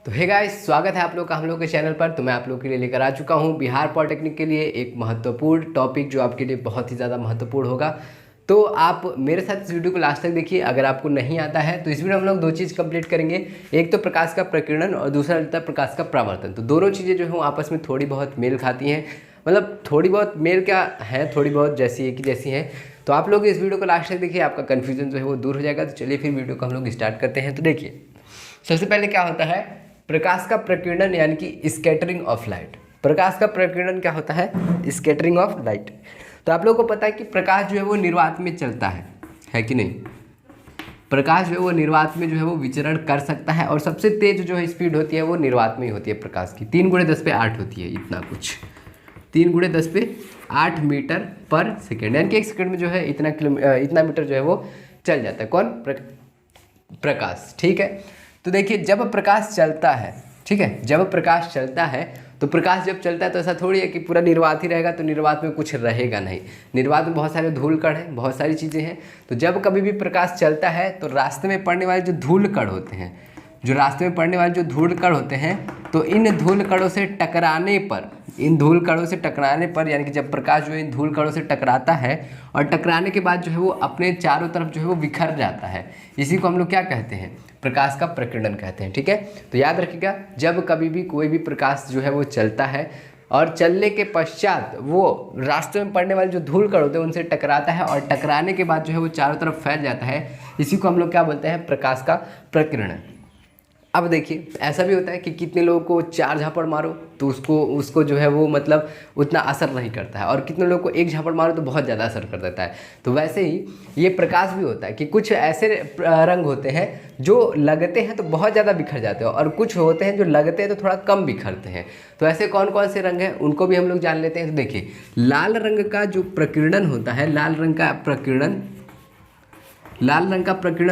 तो hey guys, स्वागत है आप लोग का हम लोग के चैनल पर। तो मैं आप लोग के लिए लेकर आ चुका हूँ बिहार पॉलिटेक्निक के लिए एक महत्वपूर्ण टॉपिक जो आपके लिए बहुत ही ज़्यादा महत्वपूर्ण होगा। तो आप मेरे साथ इस वीडियो को लास्ट तक देखिए। अगर आपको नहीं आता है तो इस वीडियो में हम लोग दो चीज़ कंप्लीट करेंगे, एक तो प्रकाश का प्रकीर्णन और दूसरा रहता है प्रकाश का परावर्तन। तो दोनों चीज़ें जो है आपस में थोड़ी बहुत मेल खाती हैं, मतलब थोड़ी बहुत मेल क्या है, थोड़ी बहुत जैसी एक ही जैसी हैं। तो आप लोग इस वीडियो को लास्ट तक देखिए, आपका कन्फ्यूजन जो है वो दूर हो जाएगा। तो चलिए फिर वीडियो को हम लोग स्टार्ट करते हैं। तो देखिए, सबसे पहले क्या होता है प्रकाश का प्रकीर्णन यानी कि स्कैटरिंग ऑफ लाइट। प्रकाश का प्रकीर्णन क्या होता है? Scattering of light. तो आप लोगों को पता है कि प्रकाश जो है वो निर्वात में चलता है कि नहीं? प्रकाश जो है वो निर्वात में जो है वो विचरण कर सकता है और सबसे तेज जो है स्पीड होती है वो निर्वात में ही होती है प्रकाश की। 3 × 10⁸ होती है, इतना कुछ 3 × 10⁸ मीटर पर सेकेंड, यानी कि 1 सेकेंड में जो है इतना मीटर जो है वो चल जाता है। कौन? प्रकाश। ठीक है। तो देखिए, जब प्रकाश चलता है, ठीक है, जब प्रकाश चलता है तो प्रकाश जब चलता है तो ऐसा थोड़ी है कि पूरा निर्वात ही रहेगा। तो निर्वात में कुछ रहेगा नहीं। निर्वात में बहुत सारे धूल कण हैं, बहुत सारी चीज़ें हैं। तो जब कभी भी प्रकाश चलता है तो रास्ते में पड़ने वाले जो धूल कण होते हैं, जो रास्ते में पड़ने वाले जो धूल कण होते हैं, तो इन धूल कणों से टकराने पर, इन धूल कणों से टकराने पर, यानी कि जब प्रकाश जो है इन धूल कणों से टकराता है और टकराने के बाद जो है वो अपने चारों तरफ जो है वो बिखर जाता है, इसी को हम लोग क्या कहते हैं? प्रकाश का प्रकीर्णन कहते हैं। ठीक है। तो याद रखिएगा, जब कभी भी कोई भी प्रकाश जो है वो चलता है और चलने के पश्चात वो रास्ते में पड़ने वाले जो धूल कण होते हैं उनसे टकराता है और टकराने के बाद जो है वो चारों तरफ फैल जाता है, इसी को हम लोग क्या बोलते हैं? प्रकाश का प्रकीर्णन। अब देखिए, ऐसा भी होता है कि कितने लोगों को 4 झापड़ मारो तो उसको जो है वो मतलब उतना असर नहीं करता है, और कितने लोगों को 1 झापड़ मारो तो बहुत ज़्यादा असर कर देता है। तो वैसे ही ये प्रकाश भी होता है कि कुछ ऐसे रंग होते हैं जो लगते हैं तो बहुत ज़्यादा बिखर जाते हैं, और कुछ होते हैं जो लगते हैं तो थोड़ा कम बिखरते हैं। तो ऐसे कौन कौन से रंग हैं उनको भी हम लोग जान लेते हैं। तो देखिए, लाल रंग का जो प्रकीर्णन होता है, लाल रंग का प्रकीर्णन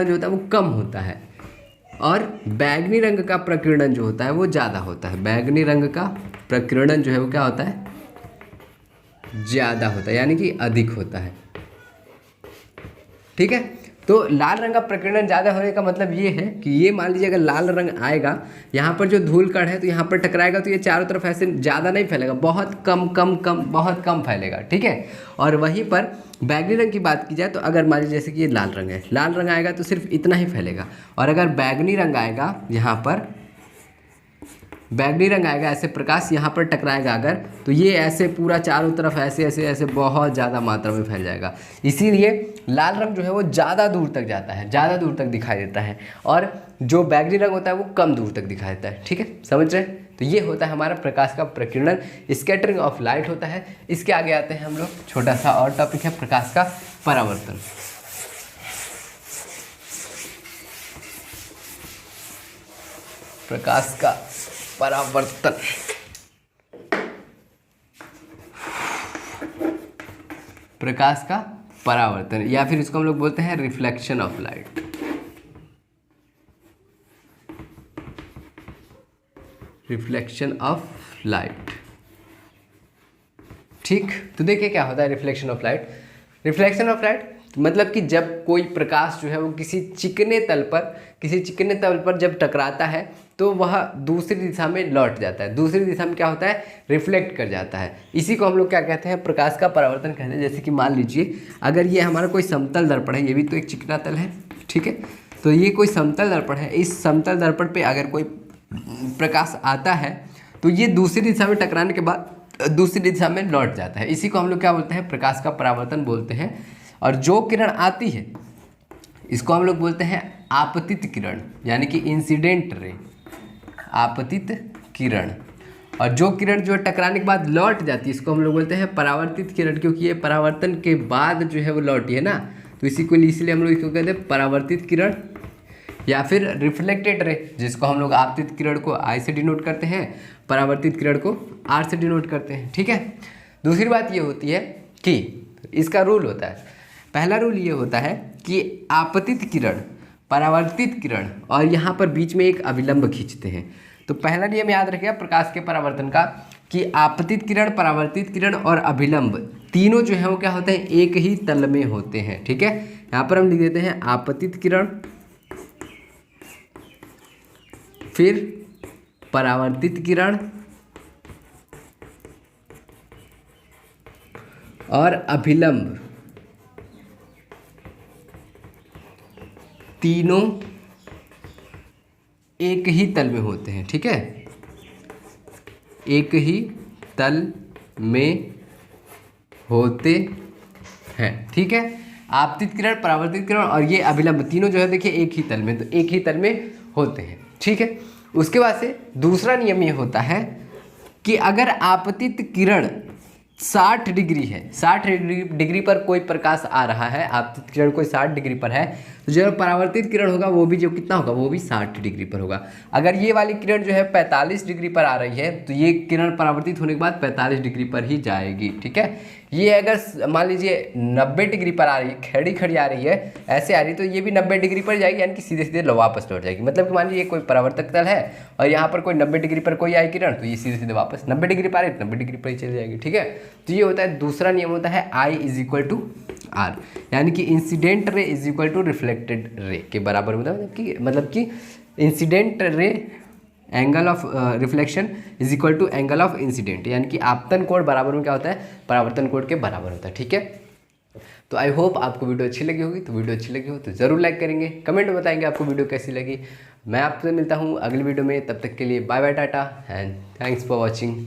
जो होता है वो कम होता है, और बैगनी रंग का प्रकीर्णन जो होता है वो ज़्यादा होता है। बैगनी रंग का प्रकीर्णन जो है वो क्या होता है? ज़्यादा होता है, यानी कि अधिक होता है। ठीक है। तो लाल रंग का प्रकीर्णन ज़्यादा होने का मतलब ये है कि ये मान लीजिए अगर लाल रंग आएगा, यहाँ पर जो धूल कण है तो यहाँ पर टकराएगा तो ये चारों तरफ ऐसे ज़्यादा नहीं फैलेगा, बहुत बहुत कम फैलेगा। ठीक है। और वहीं पर बैगनी रंग की बात की जाए तो अगर मान लीजिए जैसे कि ये लाल रंग है, लाल रंग आएगा तो सिर्फ इतना ही फैलेगा, और अगर बैगनी रंग आएगा, यहाँ पर बैगनी रंग आएगा, ऐसे प्रकाश यहाँ पर टकराएगा अगर, तो ये ऐसे पूरा चारों तरफ ऐसे ऐसे ऐसे बहुत ज़्यादा मात्रा में फैल जाएगा। इसीलिए लाल रंग जो है वो ज़्यादा दूर तक जाता है, ज़्यादा दूर तक दिखाई देता है, और जो बैगनी रंग होता है वो कम दूर तक दिखाई देता है। ठीक है, समझ रहे हैं? तो ये होता है हमारा प्रकाश का प्रकीर्णन, स्कैटरिंग ऑफ लाइट होता है। इसके आगे आते हैं हम लोग, छोटा सा और टॉपिक है प्रकाश का परावर्तन। प्रकाश का परावर्तन, प्रकाश का परावर्तन, या फिर इसको हम लोग बोलते हैं reflection of light. Reflection of light. ठीक। तो देखिए क्या होता है reflection of light. Reflection of light मतलब कि जब कोई प्रकाश जो है वो किसी चिकने तल पर जब टकराता है तो वह दूसरी दिशा में लौट जाता है। दूसरी दिशा में क्या होता है? रिफ्लेक्ट कर जाता है। इसी को हम लोग क्या कहते हैं? प्रकाश का परावर्तन कहते हैं। जैसे कि मान लीजिए अगर ये हमारा कोई समतल दर्पण है, ये भी तो एक चिकना तल है, ठीक है। तो ये कोई समतल दर्पण है, इस समतल दर्पण पे अगर कोई प्रकाश आता है तो ये दूसरी दिशा में टकराने के बाद दूसरी दिशा में लौट जाता है। इसी को हम लोग क्या बोलते हैं? प्रकाश का परावर्तन बोलते हैं। और जो किरण आती है इसको हम लोग बोलते हैं आपतित किरण, यानी कि इंसिडेंट रे, आपतित किरण। और जो किरण जो टकराने के बाद लौट जाती है इसको हम लोग बोलते हैं परावर्तित किरण, क्योंकि ये परावर्तन के बाद जो है वो लौटी है ना, तो इसी को इसलिए हम लोग इसको कहते हैं परावर्तित किरण, या फिर रिफ्लेक्टेड रे, जिसको हम लोग आपतित किरण को आई से डिनोट करते हैं, परावर्तित किरण को आर से डिनोट करते हैं। ठीक है। दूसरी बात ये होती है कि इसका रूल होता है, पहला रूल ये होता है कि आपतित किरण, परावर्तित किरण और यहाँ पर बीच में एक अविलंब खींचते हैं। तो पहला नियम याद रखिएगा प्रकाश के परावर्तन का कि आपतित किरण, परावर्तित किरण और अभिलंब तीनों जो है वो क्या होते हैं? एक ही तल में होते हैं। ठीक है। यहाँ पर हम लिख देते हैं आपतित किरण, फिर परावर्तित किरण और अभिलंब तीनों एक ही तल में होते हैं। ठीक है, एक ही तल में होते हैं। ठीक है, आपतित किरण, परावर्तित किरण और ये अभिलंब तीनों जो है देखिए एक ही तल में, तो एक ही तल में होते हैं। ठीक है, उसके बाद से दूसरा नियम ये होता है कि अगर आपतित किरण 60 डिग्री है, 60 डिग्री पर कोई प्रकाश आ रहा है, आपतित किरण कोई 60 डिग्री पर है, तो जो परावर्तित किरण होगा वो भी जो कितना होगा, वो भी 60 डिग्री पर होगा। अगर ये वाली किरण जो है 45 डिग्री पर आ रही है तो ये किरण परावर्तित होने के बाद 45 डिग्री पर ही जाएगी। ठीक है, ये अगर मान लीजिए 90 डिग्री पर आ रही है, खड़ी खड़ी आ रही है, ऐसे आ रही है, तो ये भी 90 डिग्री पर जाएगी, यानी कि सीधे सीधे वापस लौट जाएगी। मतलब कि मान लीजिए कोई परावर्तक तल है और यहाँ पर कोई 90 डिग्री पर कोई आई किरण, तो ये सीधे सीधे वापस 90 डिग्री पर आ रही है, 90 डिग्री पर ही चली जाएगी। ठीक है, तो ये होता है दूसरा नियम होता है I = R, यानी कि इंसिडेंट रे is equal to reflected ray के बराबर होता है। मतलब कि incident ray angle of reflection is equal to angle of incident, यानी कि आपतन कोण बराबर में क्या होता है, परावर्तन कोण के बराबर होता है। ठीक है, तो आई होप आपको वीडियो अच्छी लगी होगी। तो वीडियो अच्छी लगी हो तो ज़रूर लाइक करेंगे, कमेंट में बताएंगे आपको वीडियो कैसी लगी। मैं आपसे मिलता हूँ अगली वीडियो में, तब तक के लिए bye bye, tata and thanks for watching.